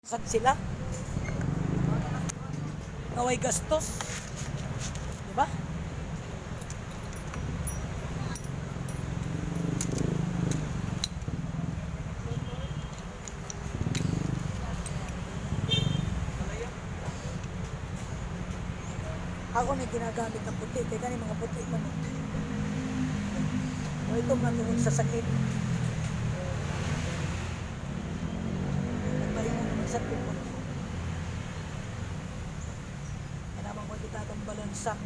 Saan sila? Naway gastos. Di ba? Ako na ginagamit ng puti. Kaya ganun mga puti man. O ito matungkol sa sakit. Nagpahinga naman sa pipon. Kaya naman ko kita itong balansak.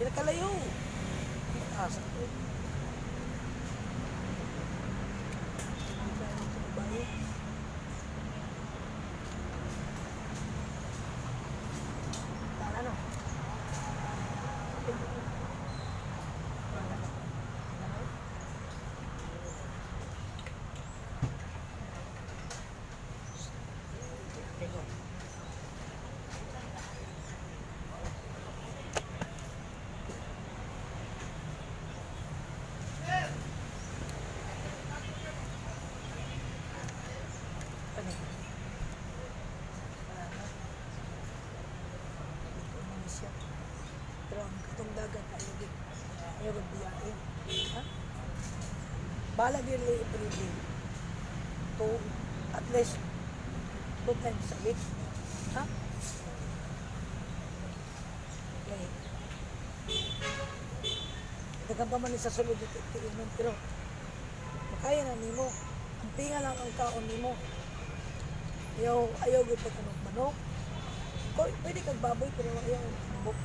Pinakalayo. Asa ko. Ano? Pero ang katong dagat ayaw biyahin. Ha? Bala dili everyday. To at least 2 times a week. Ha? Okay. Dagan pa man sa sulod ito inom pero makaya na nimo. Ang tinga lang ang kaon nimo. Ayaw gud pagkanok manok. Pwede kag baboy pero ayaw